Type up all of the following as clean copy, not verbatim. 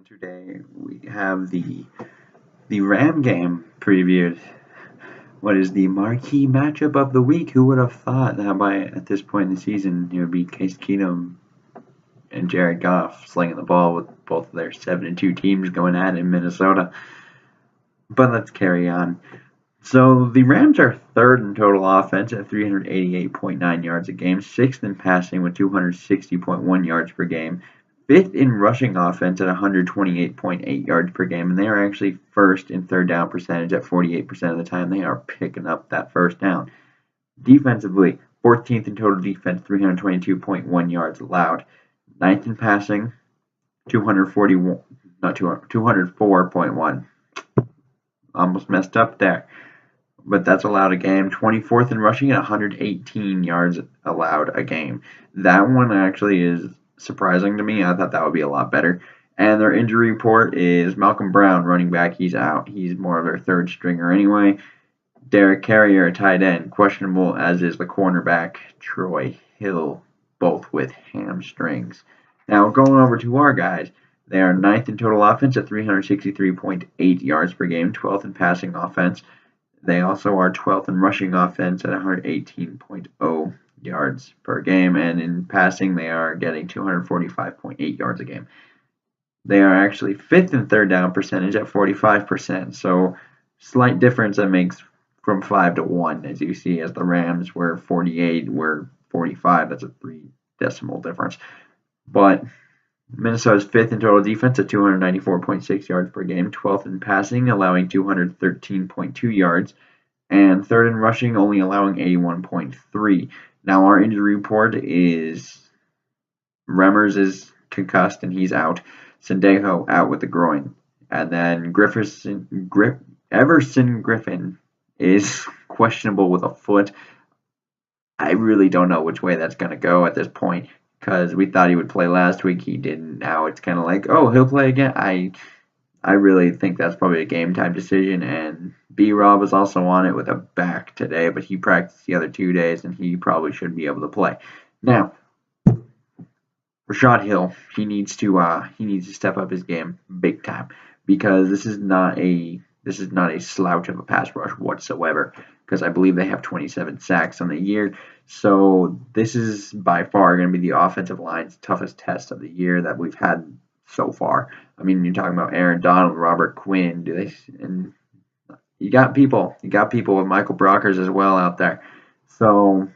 Today we have the Ram game previewed. What is the marquee matchup of the week? Who would have thought that by at this point in the season it would be Case Keenum and Jared Goff slinging the ball with both of their 7-2 teams going at it in Minnesota. But let's carry on. So the Rams are third in total offense at 388.9 yards a game, sixth in passing with 260.1 yards per game, fifth in rushing offense at 128.8 yards per game, and they are actually first in third down percentage at 48% of the time. They are picking up that first down. Defensively, 14th in total defense, 322.1 yards allowed, ninth in passing, 204.1. Almost messed up there. But that's allowed a game. 24th in rushing at 118 yards allowed a game. That one actually is surprising to me. I thought that would be a lot better. And their injury report is Malcolm Brown, running back. He's out. He's more of their third stringer anyway. Derek Carrier, tight end, questionable, as is the cornerback, Troy Hill, both with hamstrings. Now, going over to our guys. They are ninth in total offense at 363.8 yards per game, 12th in passing offense. They also are 12th in rushing offense at 118.0 yards per game, and in passing they are getting 245.8 yards a game. They are actually fifth in third down percentage at 45%, so slight difference that makes from 5 to 1, as you see, as the Rams were 48, we're 45. That's a 3 decimal difference. But Minnesota's fifth in total defense at 294.6 yards per game, 12th in passing, allowing 213.2 yards, and third in rushing, only allowing 81.3. Now, our injury report is Remmers is concussed and he's out. Sendejo out with the groin. And then Everson Griffin is questionable with a foot. I really don't know which way that's going to go at this point, because we thought he would play last week. He didn't. Now it's kind of like, oh, he'll play again. I really think that's probably a game time decision. And B-Rob was also on it with a back today, but he practiced the other 2 days, and he probably should be able to play. Now, Rashad Hill, he needs to step up his game big time, because this is not a slouch of a pass rush whatsoever, because I believe they have 27 sacks on the year. So this is by far going to be the offensive line's toughest test of the year that we've had so far. I mean, you're talking about Aaron Donald, Robert Quinn, and you got people with Michael Brockers as well out there. So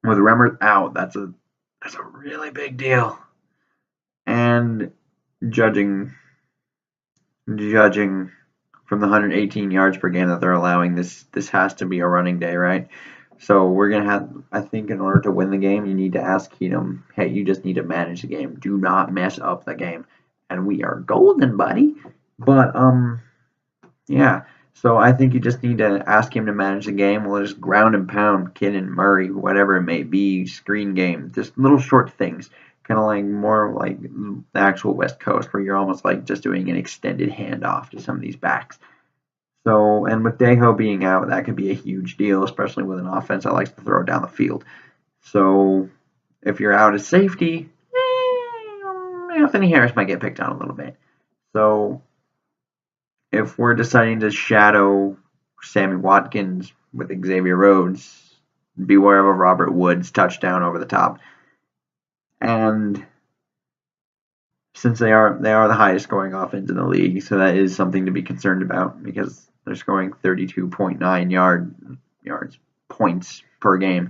with Remmers out, that's a really big deal. And judging from the 118 yards per game that they're allowing, this has to be a running day, right? So we're going to have, I think, in order to win the game, you need to ask Keenum, hey, you just need to manage the game. Do not mess up the game. And we are golden, buddy. But, yeah. So I think you just need to ask him to manage the game. We'll just ground and pound Kid and Murray, whatever it may be, screen game, just little short things. Kind of like more like the actual West Coast, where you're almost like just doing an extended handoff to some of these backs. So, and with Dejo being out, that could be a huge deal, especially with an offense that likes to throw down the field. So, if you're out of safety, Anthony Harris might get picked on a little bit. So, if we're deciding to shadow Sammy Watkins with Xavier Rhodes, beware of a Robert Woods touchdown over the top. And since they are the highest scoring offense in the league, so that is something to be concerned about, because they're scoring 32.9 points per game,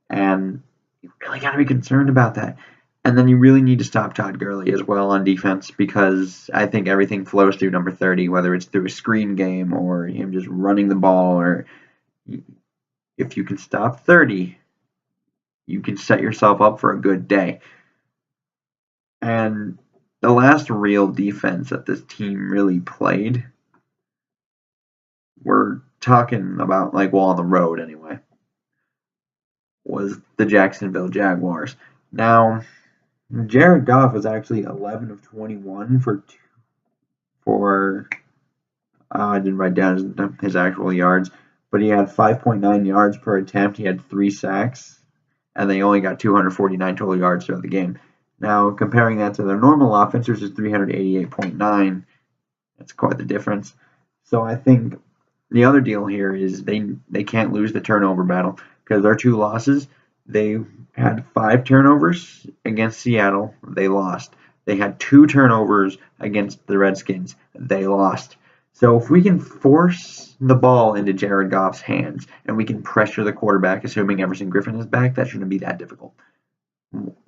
and you really got to be concerned about that. And then you really need to stop Todd Gurley as well on defense, because I think everything flows through number 30, whether it's through a screen game or him just running the ball, or if you can stop 30, you can set yourself up for a good day. And the last real defense that this team really played, we're talking about, like, well, on the road anyway, was the Jacksonville Jaguars. Now, Jared Goff was actually 11 of 21 I didn't write down his actual yards, but he had 5.9 yards per attempt. He had 3 sacks, and they only got 249 total yards throughout the game. Now, comparing that to their normal offense, which is 388.9, that's quite the difference. So I think the other deal here is they can't lose the turnover battle because their two losses, they had 5 turnovers against Seattle, they lost. They had 2 turnovers against the Redskins, they lost. So if we can force the ball into Jared Goff's hands and we can pressure the quarterback, assuming Everson Griffin is back, that shouldn't be that difficult.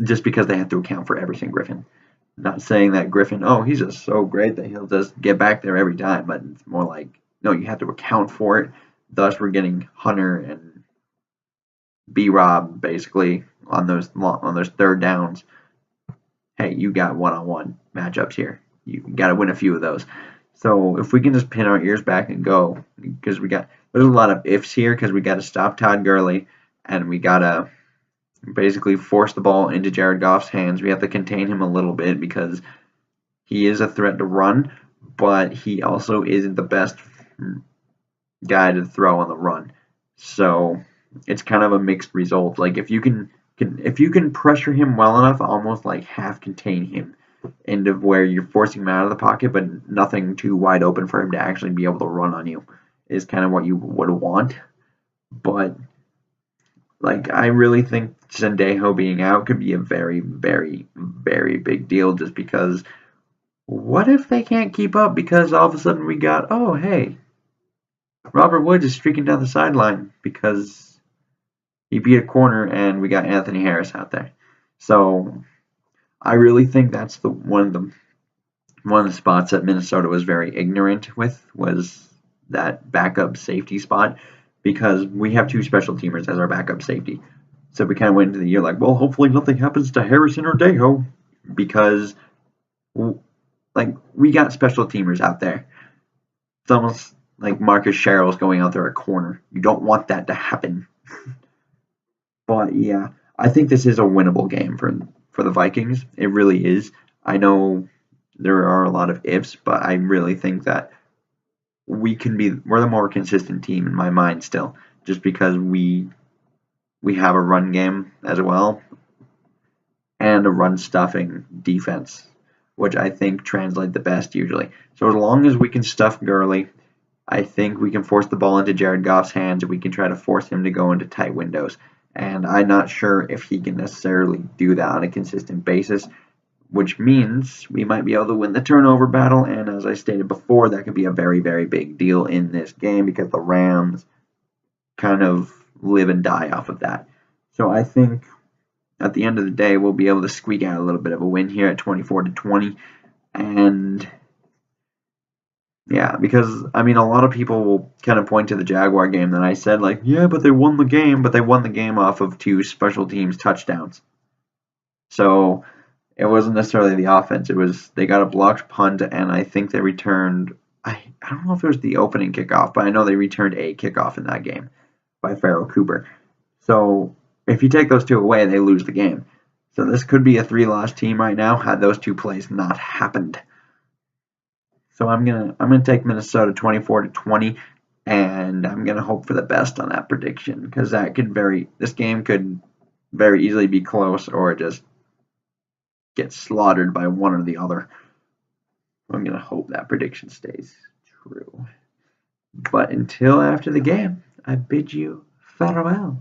Just because they have to account for Everson Griffin. Not saying that Griffin, oh, he's just so great that he'll just get back there every time, but it's more like, no, you have to account for it. Thus, we're getting Hunter and B-Rob basically on those third downs. Hey, you got one-on-one matchups here. You got to win a few of those. So if we can just pin our ears back and go, because there's a lot of ifs here, because we got to stop Todd Gurley and we got to basically force the ball into Jared Goff's hands. We have to contain him a little bit because he is a threat to run, but he also isn't the best guy to throw on the run. So it's kind of a mixed result. Like if you can pressure him well enough, almost like half contain him into where you're forcing him out of the pocket, but nothing too wide open for him to actually be able to run on you, is kind of what you would want. But like I really think Sendejo being out could be a very, very, very big deal just because what if they can't keep up because all of a sudden we got, oh, hey, Robert Woods is streaking down the sideline because he beat a corner and we got Anthony Harris out there. So I really think that's one of the spots that Minnesota was very ignorant with was that backup safety spot because we have 2 special teamers as our backup safety. So we kind of went into the year like, well, hopefully nothing happens to Harrison or Dejo because like we got special teamers out there. It's almost like Marcus Sherrill's going out there at corner. You don't want that to happen. But yeah, I think this is a winnable game for the Vikings. It really is. I know there are a lot of ifs, but I really think that we're the more consistent team in my mind still, just because we have a run game as well and a run stuffing defense, which I think translate the best usually. So as long as we can stuff Gurley, I think we can force the ball into Jared Goff's hands and we can try to force him to go into tight windows. And I'm not sure if he can necessarily do that on a consistent basis, which means we might be able to win the turnover battle. And as I stated before, that could be a very, very big deal in this game because the Rams kind of live and die off of that. So I think at the end of the day, we'll be able to squeak out a little bit of a win here at 24-20. And yeah, because I mean, a lot of people will kind of point to the Jaguar game that I said, like, yeah, but they won the game, but they won the game off of 2 special teams touchdowns. So it wasn't necessarily the offense. It was they got a blocked punt, and I think they returned. I don't know if it was the opening kickoff, but I know they returned a kickoff in that game by Farrell Cooper. So if you take those 2 away, they lose the game. So this could be a 3-loss team right now had those 2 plays not happened. So I'm gonna take Minnesota 24-20, and I'm gonna hope for the best on that prediction because this game could very easily be close or just get slaughtered by one or the other. I'm gonna hope that prediction stays true. But until after the game, I bid you farewell.